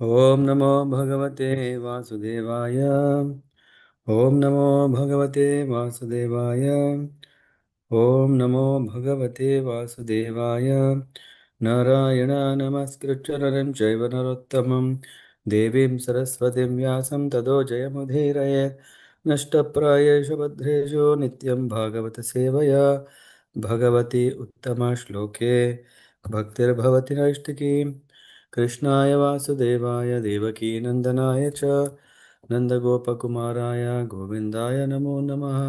ॐ नमो भगवते वासुदेवाय। ॐ नमो भगवते वासुदेवाय। ॐ नमो भगवते वासुदेवाय। नारायण नमस्कृत्य नरं चैव नरोत्तमं देवीं सरस्वतीं व्यासं ततो जयमुदीरयेत्। नष्टप्रायेषु भद्रेषु नित्यं भागवतसेवया भगवती उत्तमश्लोके भक्तिर्भवति नैष्टिकी। कृष्णाय वासुदेवाय देवकीनन्दनाय च नन्दगोपकुमाराय गोविन्दाय नमो नमः।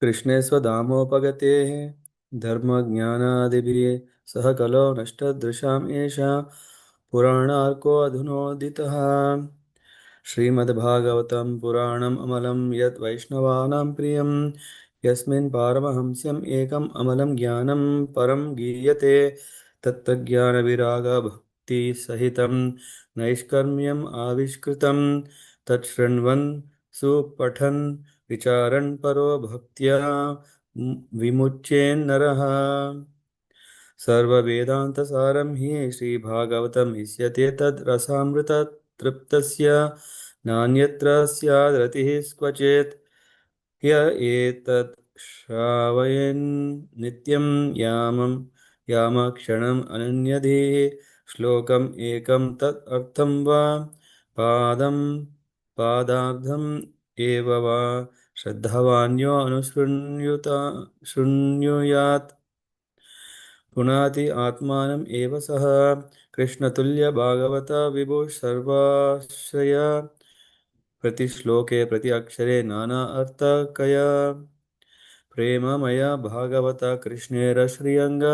कृष्णे स्वधामोपगतेः धर्मज्ञानादिभिः सह कलौ नष्टदृशाम् एषा पुराणार्को अधुनोदितः। श्रीमद्भागवतं पुराणम् अमलं यत् वैष्णवानां प्रियं यस्मिन् पारमहंस्यम् एकम् अमलं ज्ञानं परं गीयते तत्त्वज्ञानविरागभक्तिसहितं नैष्कर्म्यम् आविष्कृतं तच्छृण्वन् सुपठन् विचारन् परो भक्त्या विमुच्येन्नरः। सर्ववेदान्तसारं हि श्रीभागवतम् इष्यते तद् रसामृततृप्तस्य नान्यत्र स्याद्रतिः क्वचित्। य एतत् श्रावयन् नित्यं यामं यामक्षणम् अनन्यधीः श्लोकम् एकं तत् अर्थं वा पादं पादार्धम् एव वा श्रद्धावान्यो अनुशृण्युता शृणुयात् पुनाति आत्मानम् एव सः। कृष्णतुल्य भागवत विभुः सर्वाश्रय प्रतिश्लोके प्रति अक्षरे नाना अर्थकया प्रेममय भागवत कृष्णेरश्रियङ्ग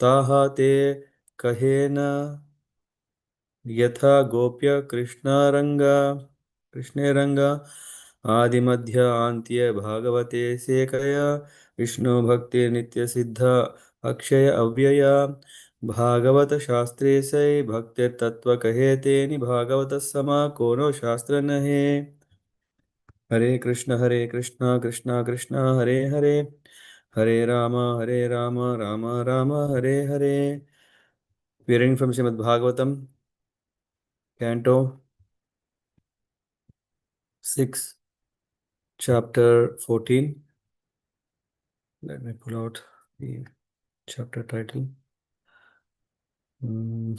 ताः ते कहेन यथा गोप्य कृष्णे रंग आदिमध्य अन्त्य भागवते सेकया विष्णु भक्ति नित्य सिद्ध अक्षय अव्यया भागवत शास्त्रे सै भक्ति तत्व कहे तेनि भागवत समा कोनो शास्त्र नहे। हरे Krishna Krishna Krishna Hare Hare Hare Ram Ram Ram Hare Hare. We are reading from Srimad Bhagavatam, Canto 6, Chapter 14. Let me pull out the chapter title. Mm,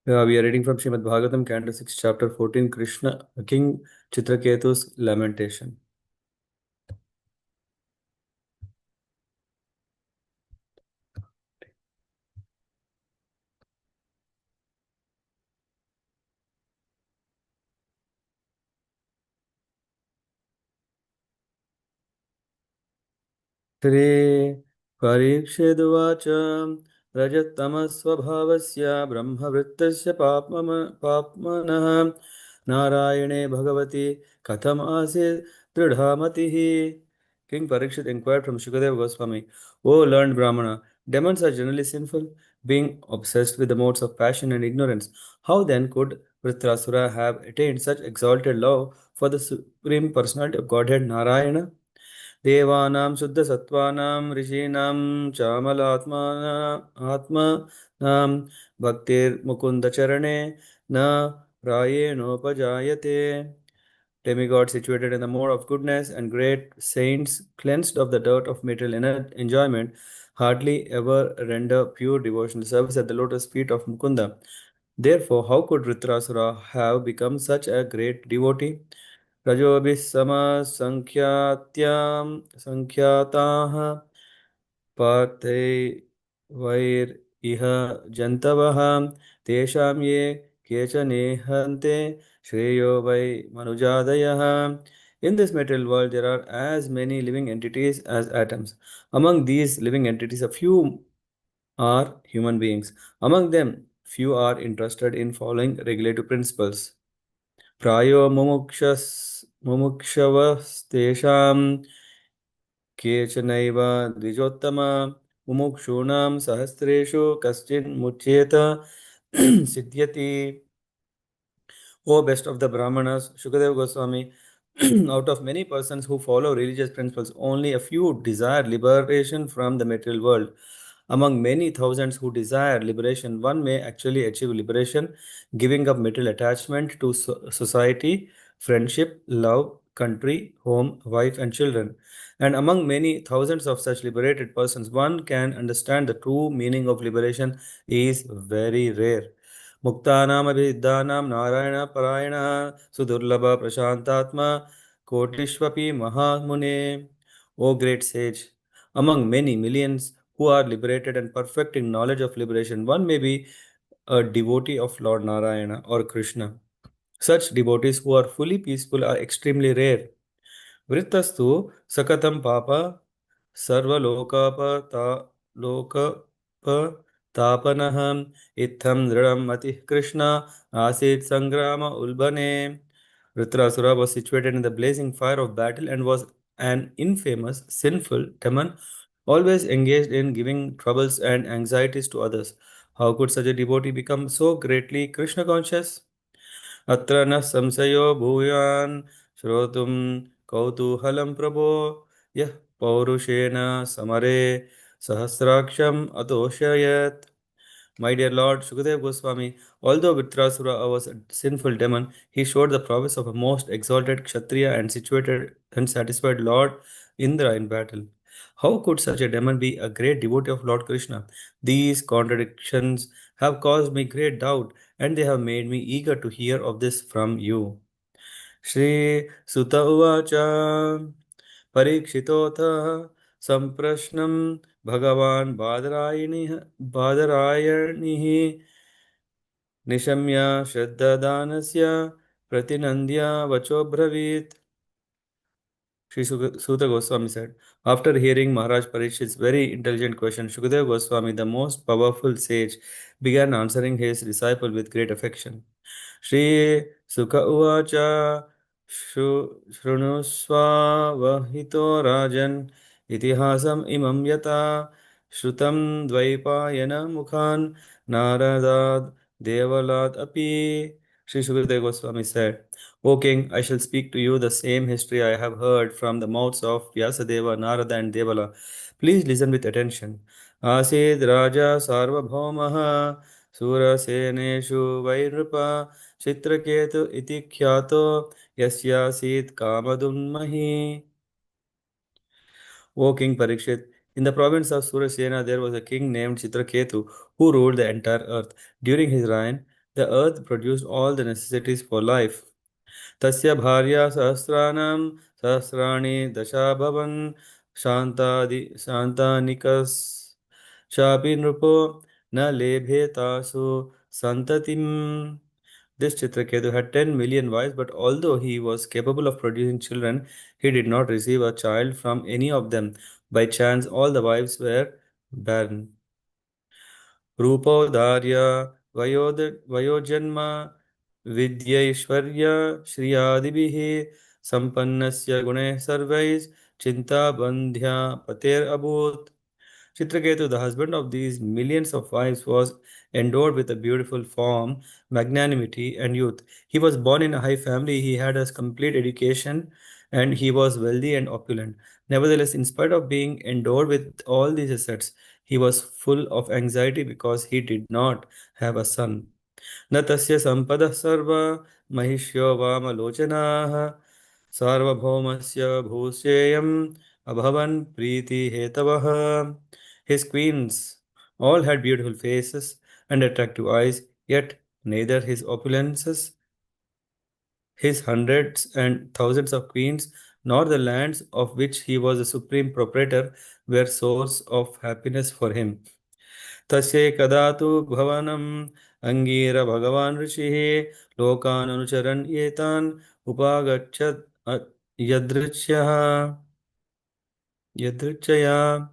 yeah, we are reading from Srimad Bhagavatam, Canto 6, Chapter 14, Krishna, King Chitraketu's Lamentation. Shri परीक्षेदुवाच रजतमस्वभावस्य ब्रह्मवृत्तस्य पाप्मनः नारायणे भगवति कथम् आसीत् दृढमतिः. King Parikshit inquired from Shukadeva Goswami, O learned Brahmana, demons are generally sinful, being obsessed with the modes of passion and ignorance. How then could Vritrasura have attained such exalted love for the Supreme Personality of Godhead Narayana? देवानां शुद्धसत्त्वानां ऋषीणां चामलात्मानां भक्तिर्मुकुन्दचरणे न प्रायेणोपजायते. Demigods situated in the mode of goodness and great saints cleansed of the dirt of material enjoyment hardly ever render pure devotional service at the lotus feet of Mukunda. Therefore, how could Ritrasura have become such a great devotee? रजोभिः समसङ्ख्यात्यां सङ्ख्याताः पार्थैवैरिह जन्तवः तेषां ये केचनेहन्ते श्रेयो वै मनुजादयः. In this material world, there are as many living entities as atoms. Among these living entities, a few are human beings. Among them, few are interested in following regulative principles. प्रायो मुमुक्षवस्तेषां केचनैव द्विजोत्तमा मुमुक्षूणां सहस्रेषु कश्चिन् मुच्येत सिद्ध्यति. O best of the Brahmanas, Shukadeva Goswami, out of many persons who follow religious principles, only a few desire liberation from the material world. Among many thousands who desire liberation, one may actually achieve liberation, giving up material attachment to society, friendship, love, country, home, wife, and children. And among many thousands of such liberated persons, one can understand the true meaning of liberation is very rare. मुक्तानामभिद्धानां नारायणपरायणः सुदुर्लभ प्रशान्तात्मा कोटिष्वपि महामुने. O great sage, among many millions who are liberated and perfect in knowledge of liberation, one may be a devotee of Lord Narayana or Krishna. Such devotees who are fully peaceful are extremely rare. Vrittastu sakatam papa सर्वलोकापता लोकपतापनः इत्थं दृढं मतिः कृष्ण आसीत् संग्राम उल्बणे. Vritrasura was situated in the blazing fire of battle and was an infamous, sinful demon, always engaged in giving troubles and anxieties to others. How could such a devotee become so greatly Krishna conscious? अत्र न संशयो भूयान् श्रोतुं कौतूहलं प्रभो यः पौरुषेण समरे सहस्राक्षम् अतोषयत्. My dear Lord Shukadev Goswami, although Vitrasura was a sinful demon, he showed the prowess of a most exalted Kshatriya and situated and satisfied Lord Indra in battle. How could such a demon be a great devotee of Lord Krishna? These contradictions have caused me great doubt, and they have made me eager to hear of this from you. Shri Suta Uvacha Parikshitotah Samprashnam Bhagavan Badarayanihi Nishamya Shraddhadanasya Pratinandya Vachobravit. Sri Suta Goswami said, after hearing Maharaj Parikshit's very intelligent question, Shukadeva Goswami, the most powerful sage, began answering his disciple with great affection. Shri Sukha Uvacha Shrunusva Vahito Rajan Itihasam Imam Yata Shrutam Dvaipayana Mukhan Naradad Devalad Api. Sri Sukadeva Goswami said, O king, I shall speak to you the same history I have heard from the mouths of Vyasadeva, Narada, and Devala. Please listen with attention. Asid Raja Sarvabhaumaha Suraseneshu Vairapa Chitraketu iti Khyato Yasyasit Kamadunmahi. O King Parikshit, in the province of Surasena there was a king named Chitraketu who ruled the entire earth. During his reign, the earth produced all the necessities for life. तस्य भार्या सहस्राणां सहस्राणि दशाभवन् शान्तानिकश्चापि नृपो न लेभे तासु सन्ततिम्. This Chitraketu had 10 million wives, but although he was capable of producing children, he did not receive a child from any of them. By chance, all the wives were barren. रूपोदार्य वयोजन्म विद्यैश्वर्य श्रियादिभिः सम्पन्नस्य गुणैः सर्वैः चिन्ताबन्ध्या पतेरभूत्. Chitraketu, the husband of these millions of wives, was endowed with a beautiful form, magnanimity, and youth. He was born in a high family, he had a complete education, and he was wealthy and opulent. Nevertheless, in spite of being endowed with all these assets, he was full of anxiety because he did not have a son. न तस्य सम्पदः सर्वा महिष्यो वामलोचनाः सार्वभौमस्य भूषेयम् अभवन् प्रीतिहेतवः. His queens all had beautiful faces and attractive eyes, yet neither his opulences, his hundreds and thousands of queens, nor the lands of which he was the supreme proprietor were source of happiness for him. तस्य कदा तु भवनम् अङ्गीर भगवान् ऋषिः लोकान् अनुचरन् एतान् उपागच्छत् यदृच्छया. Yadrichaya.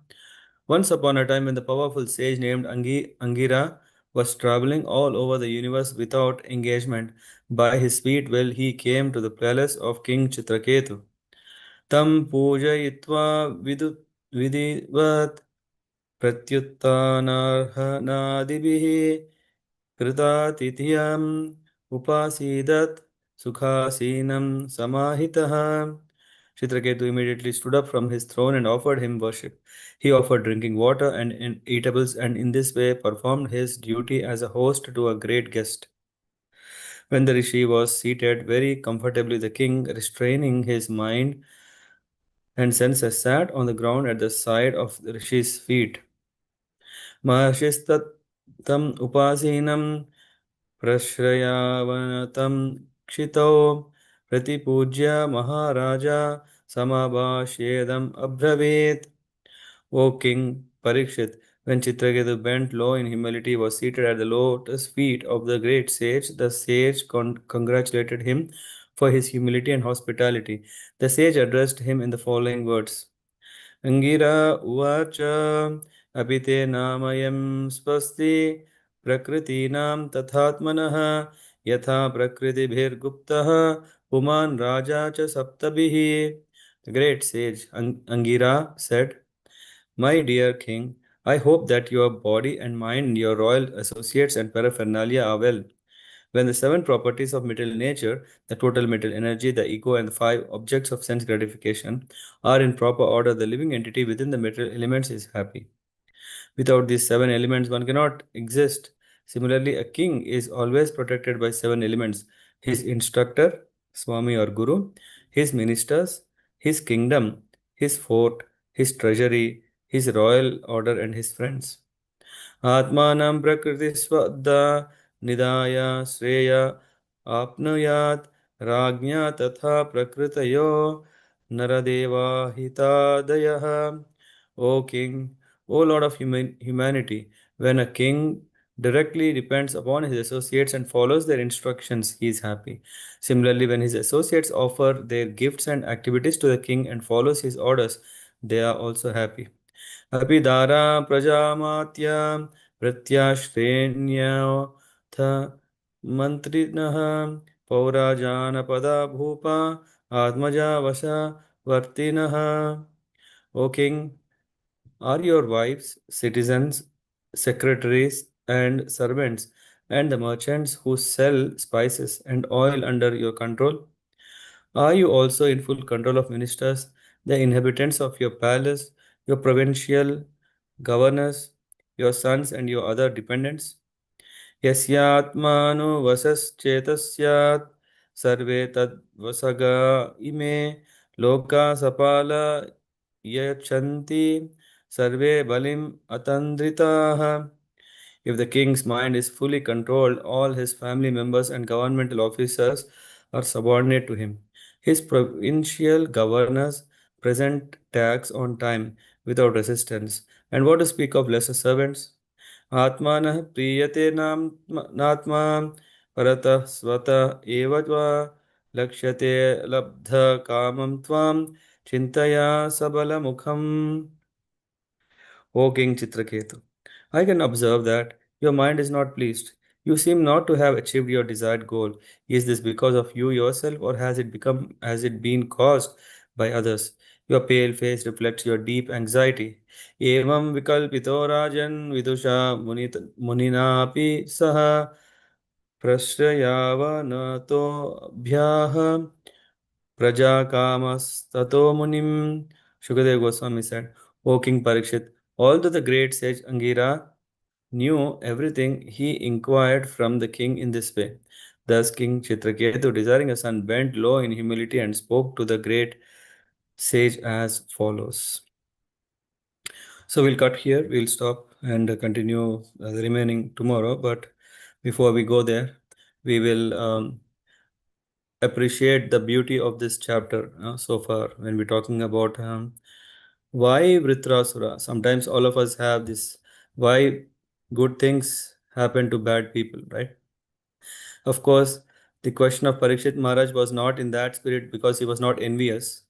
Once upon a time, when the powerful sage named Angira was traveling all over the universe without engagement, by his sweet will he came to the palace of King Chitraketu. तं पूजयित्वा विधिवत् प्रत्युत्थानार्हनादिभिः कृतातिथ्यम् उपासीदत् sukhasinam samahitah. Chitraketu immediately stood up from his throne and offered him worship. He offered drinking water and eatables and in this way performed his duty as a host to a great guest. When the rishi was seated very comfortably, the king, restraining his mind and senses, sat on the ground at the side of the rishi's feet. Mahashistatam upasinam प्रश्रयावनतं क्षितौ प्रतिपूज्य महाराजा समाभाष्येदम् अब्रवीत्. O King Parikshit, when Chitraketu bent low in humility, was seated at the lotus feet of the great sage, the sage congratulated him for his humility and hospitality. The sage addressed him in the following words. Angira uvacha apite namayam spasti prakritinam tathatmanah yatha prakriti puman raja cha saptabihi. The great sage Angira said, my dear king, I hope that your body and mind, your royal associates and paraphernalia are well. When the seven properties of material nature, the total material energy, the ego, and the five objects of sense gratification are in proper order, the living entity within the material elements is happy. Without these seven elements, one cannot exist. Similarly, a king is always protected by seven elements: his instructor, Swami or Guru, his ministers, his kingdom, his fort, his treasury, his royal order, and his friends. आत्मानं प्रकृतिस्वदा निधाय श्रेय आप्नुयात् राज्ञा तथा प्रकृतयो नरदेवाहितादयः. O King, O Lord of humanity, when a king directly depends upon his associates and follows their instructions, he is happy. Similarly, when his associates offer their gifts and activities to the king and follows his orders, they are also happy. अपिदारा प्रजामात्य प्रत्याश्रेण्यथ मन्त्रिणः पौराजानपदा भूपा Atmaja वशवर्तिनः. O king, are your wives, citizens, secretaries, and servants, and the merchants who sell spices and oil under your control? Are you also in full control of ministers, the inhabitants of your palace, your provincial governors, your sons, and your other dependents? यस्यात्मानो वसश्चेतस्यात् सर्वे तद्वसगा इमे लोका सपाल यच्छन्ति सर्वे बलिम् अतन्द्रिताः. If the king's mind is fully controlled, all his family members and governmental officers are subordinate to him. His provincial governors present tax on time without resistance. And what to speak of lesser servants? आत्मानः प्रीयते नात्मा परतः स्वतः एव वा लक्ष्यते लब्ध कामं त्वां चिन्तया सबलमुखम्. O King Chitraketu, I can observe that your mind is not pleased. You seem not to have achieved your desired goal. Is this because of you yourself, or has it been caused by others? Your pale face reflects your deep anxiety. Evam vikalpito rajan vidusha muninapi saha prashrayavanato bhyaha Prajakamas munim. Shukadev Goswami said, O King Parikshit, although the great sage Angira knew everything, he inquired from the king in this way. Thus King Chitraketu, desiring a son, bent low in humility and spoke to the great sage as follows. So we'll cut here, we'll stop and continue the remaining tomorrow. But before we go there, we will appreciate the beauty of this chapter so far when we're talking about why Vritrasura. Sometimes all of us have this why good things happen to bad people, right? Of course, the question of Parikshit Maharaj was not in that spirit because he was not envious.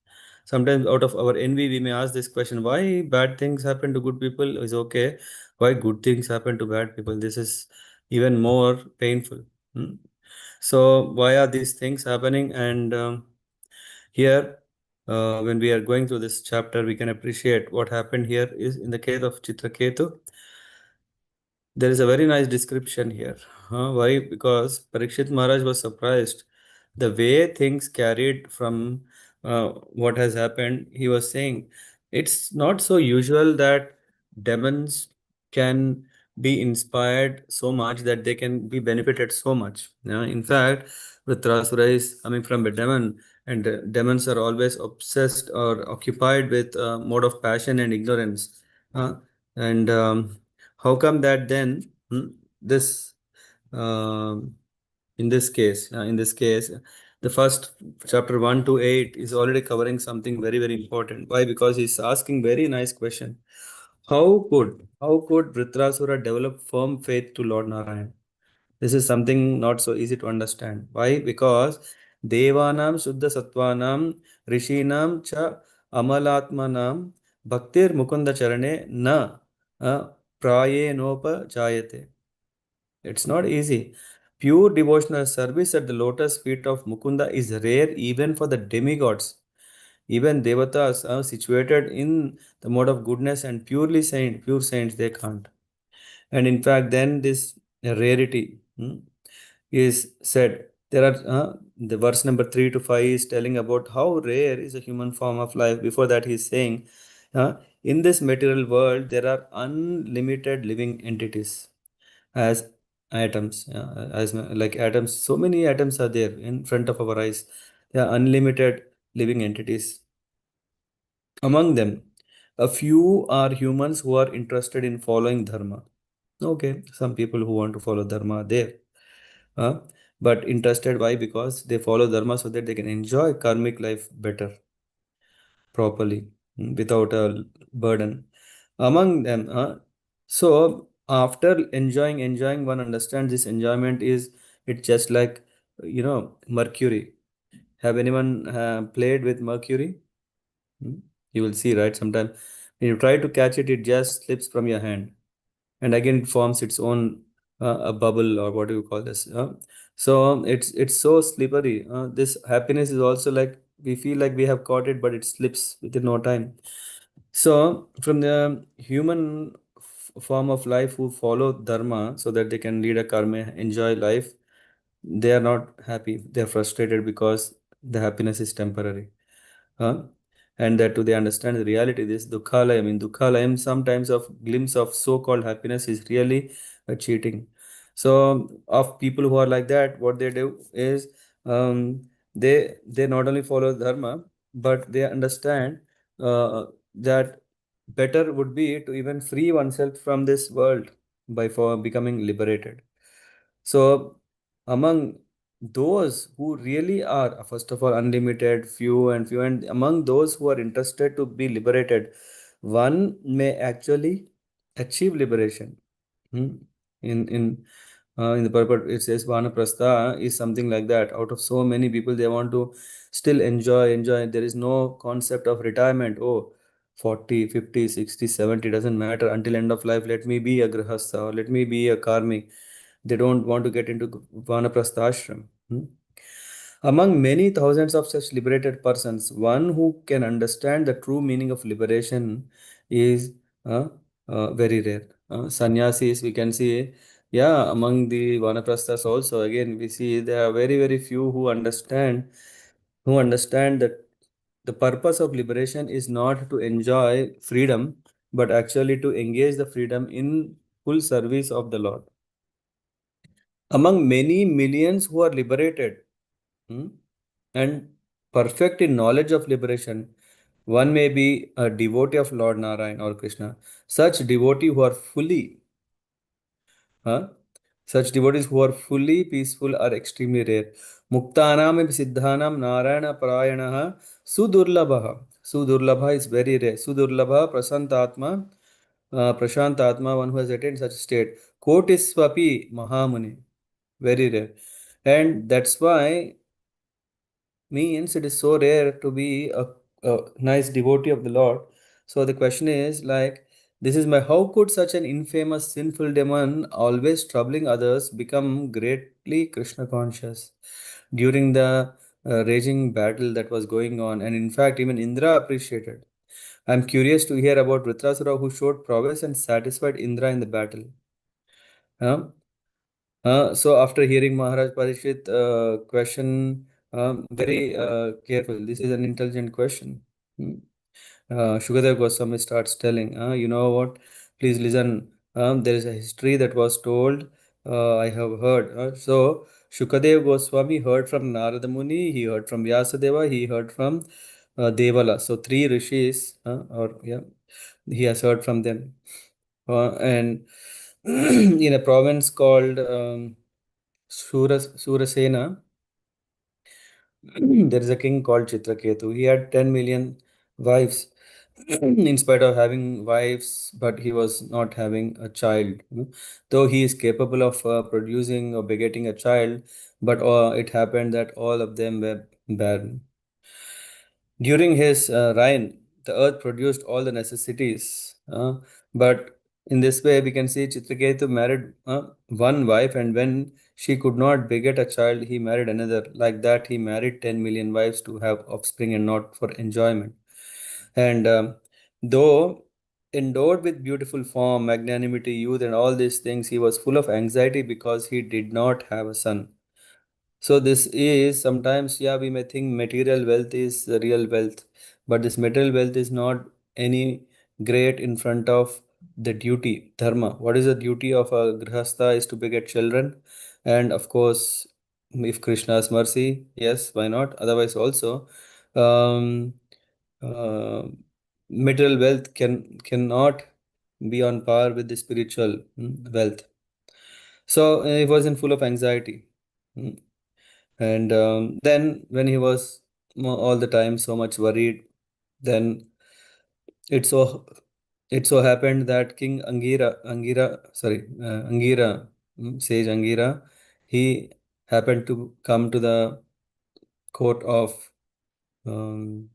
Sometimes out of our envy, we may ask this question, why bad things happen to good people is okay. Why good things happen to bad people? This is even more painful. Hmm? So why are these things happening? And here when we are going through this chapter, we can appreciate what happened here is in the case of Chitraketu. There is a very nice description here. Why? Because Parikshit Maharaj was surprised the way things carried from what has happened. He was saying it's not so usual that demons can be inspired so much that they can be benefited so much. In fact, Vritrasura is coming from a demon, and demons are always obsessed or occupied with mode of passion and ignorance. Uh, and How come that then this um in this case, the first chapter 1 to 8 is already covering something very, very important. Why? Because he's asking very nice question. How could Vritrasura develop firm faith to Lord Narayan? This is something not so easy to understand. Why? Because Devanam Shuddha Sattvanam Rishinam Cha Amalatmanam Bhaktir Mukunda Charane Na Prayenopa Jayate. It's not easy. Pure devotional service at the lotus feet of Mukunda is rare even for the demigods. Even devatas are situated in the mode of goodness and pure saints, they can't. And in fact, then this rarity is said. There are the verse number 3 to 5 is telling about how rare is a human form of life. Before that, he is saying, in this material world, there are unlimited living entities as atoms, like atoms. So many atoms are there in front of our eyes. There are unlimited living entities. Among them, a few are humans who are interested in following dharma. Okay, some people who want to follow dharma are there. Uh, but interested why? Because they follow dharma so that they can enjoy karmic life better, properly, without a burden. Among them, so after enjoying, one understands this enjoyment is it's just like mercury. Have anyone played with mercury? Hmm? You will see, right? Sometimes when you try to catch it, it just slips from your hand, and again it forms its own a bubble, or what do you call this? So it's so slippery. This happiness is also like we feel like we have caught it, but it slips within no time. So from the human form of life who follow dharma so that they can lead a karma, enjoy life, they are not happy. They are frustrated because the happiness is temporary. Huh? And that too they understand the reality. This dukhalayam. In dukhalayam, sometimes of glimpse of so-called happiness is really a cheating. So of people who are like that, what they do is they not only follow dharma, but they understand that better would be to even free oneself from this world by for becoming liberated. So, among those who really are, first of all, unlimited, few, and among those who are interested to be liberated, one may actually achieve liberation. Hmm. In the purport, it says Vanaprastha is something like that. Out of so many people, they want to still enjoy. There is no concept of retirement. Oh, 40, 50, 60, 70 doesn't matter until end of life. Let me be a grihastha or let me be a karmi. They don't want to get into Vanaprastha ashram. Among many thousands of such liberated persons, one who can understand the true meaning of liberation is uh, very rare. Sannyasis, we can see, yeah, among the Vanaprasthas also, again, we see there are very, very few who understand that the purpose of liberation is not to enjoy freedom, but actually to engage the freedom in full service of the Lord. Among many millions who are liberated, hmm, and perfect in knowledge of liberation, one may be a devotee of Lord Narayan or Krishna. Such devotee who are fully, huh? Such devotees who are fully peaceful are extremely rare. Muktanam and Siddhanam Narayana Parayanaha Sudurlabha. Sudurlabha is very rare. Sudurlabha Prashantatma, one who has attained such state. Kotiswapi Mahamuni. Very rare. And that's why means it is so rare to be a nice devotee of the Lord. So the question is like, this is my how could such an infamous sinful demon always troubling others become greatly Krishna conscious during the raging battle that was going on, and in fact, even Indra appreciated. I'm curious to hear about Vritrasura, who showed prowess and satisfied Indra in the battle. Huh? So after hearing Maharaj Parishit question, very careful. This is an intelligent question. Hmm. Shukadev Goswami starts telling, you know what? Please listen. There is a history that was told. I have heard. So Shukadev Goswami heard from Narada Muni. He heard from Vyasadeva. He heard from Devala. So three rishis, or yeah, he has heard from them. And in a province called Surasena, there is a king called Chitraketu. He had 10 million wives. In spite of having wives, but he was not having a child. Though he is capable of producing or begetting a child, but it happened that all of them were barren. During his reign, the earth produced all the necessities. But in this way, we can see Chitraketu married one wife, and when she could not beget a child, he married another. Like that, he married 10 million wives to have offspring and not for enjoyment. And though endowed with beautiful form, magnanimity, youth, and all these things, he was full of anxiety because he did not have a son. So this is sometimes, yeah, we may think material wealth is the real wealth, but this material wealth is not any great in front of the duty, dharma. What is the duty of a grihastha is to beget children, and of course, if Krishna's mercy, yes, why not? Otherwise, also, um, uh, material wealth cannot be on par with the spiritual wealth. So he was in full of anxiety. Mm. And then when he was all the time so much worried, then it so it so happened that King Angira, sage Angira, he happened to come to the court of um,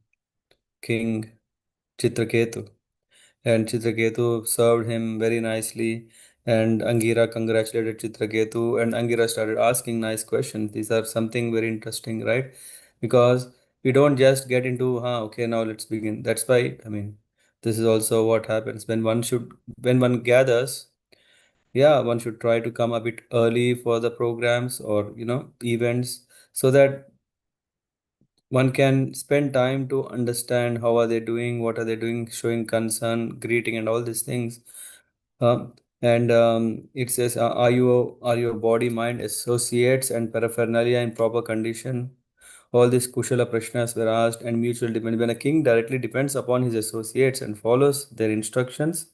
King Chitraketu. And Chitraketu served him very nicely. And Angira congratulated Chitraketu, and Angira started asking nice questions. These are something very interesting, right? Because we don't just get into, okay, now let's begin. That's why, I mean, this is also what happens when one gathers. Yeah, one should try to come a bit early for the programs or, events so that one can spend time to understand how are they doing, what are they doing, showing concern, greeting, and all these things. And it says, are your body, mind, associates, and paraphernalia in proper condition? All these Kushala Prashnas were asked, and mutual depend. When a king directly depends upon his associates and follows their instructions,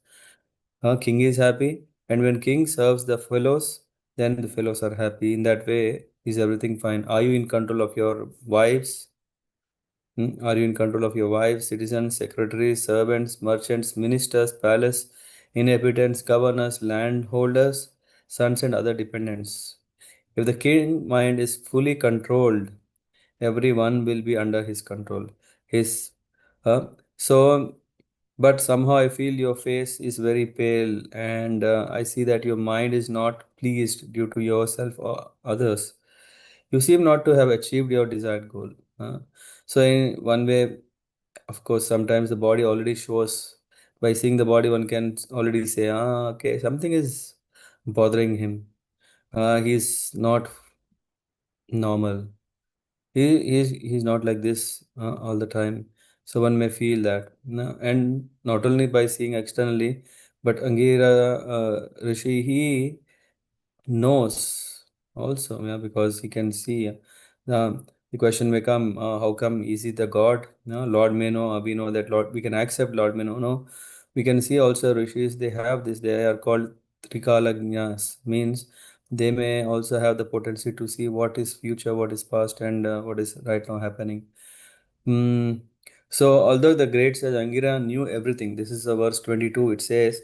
king is happy. And when king serves the fellows, then the fellows are happy. In that way, is everything fine? Are you in control of your wives? Are you in control of your wives, citizens, secretaries, servants, merchants, ministers, palace, inhabitants, governors, landholders, sons, and other dependents? If the king mind is fully controlled, everyone will be under his control. His so, but somehow I feel your face is very pale, and I see that your mind is not pleased due to yourself or others. You seem not to have achieved your desired goal. So, in one way, of course, sometimes the body already shows. By seeing the body, one can already say, okay, something is bothering him. He's not normal. He's not like this all the time. So one may feel that. And not only by seeing externally, but Angira Rishi, he knows also, yeah, because he can see. The question may come, how come is he the God? No, Lord may know, we know that Lord, we can accept Lord may know. No, we can see also rishis, they have this, they are called Trikalagnyas, means they may also have the potency to see what is future, what is past, and what is right now happening. Hmm. So, although the great sage Angira knew everything, this is verse 22, it says,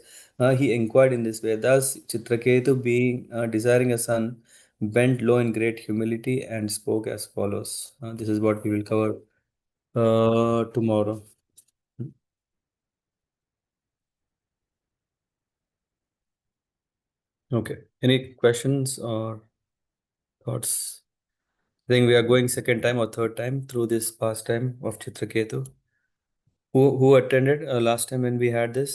he inquired in this way. Thus, Chitraketu, being desiring a son, bent low in great humility and spoke as follows. This is what we will cover tomorrow. Hmm. Okay. Any questions or thoughts think we are going second time or third time through this pastime of Chitraketu. Who attended last time when we had this?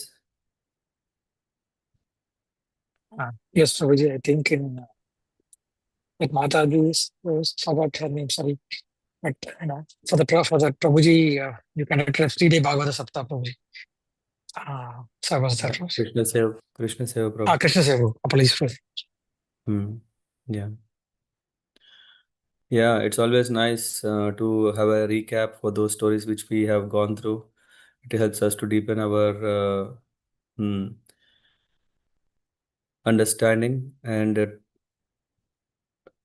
Yes, Prabhuji, I think in like Mataji forgot her name, sorry. But for the Prabhuji, you conducted a 3-day Bhagavata Saptah, Prabhuji. So I was there, Prabhuji. Krishna Seva Prabhu. Krishna Sevu, apologies for Hmm. Yeah. Yeah, it's always nice to have a recap for those stories which we have gone through. It helps us to deepen our hmm, understanding and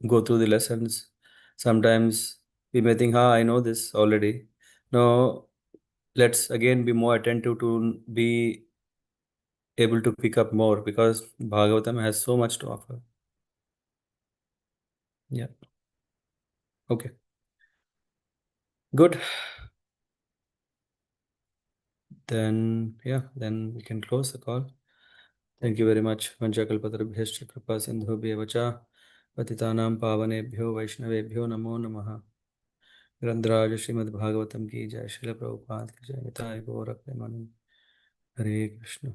go through the lessons. Sometimes we may think, I know this already. No, let's again be more attentive to be able to pick up more because Bhagavatam has so much to offer. Yeah. Okay. Good. Then we can close the call. Thank you very much. Vanchakalpatarubhyascha kripa sindhubhyev cha patitanam pavanebhyo vaishnavebhyo namo namaha. ग्रंथराज Shrimad Bhagavatam की जय, श्रील प्रभुपाद की जय, निताय गौर प्रेमानंद। हरे कृष्ण।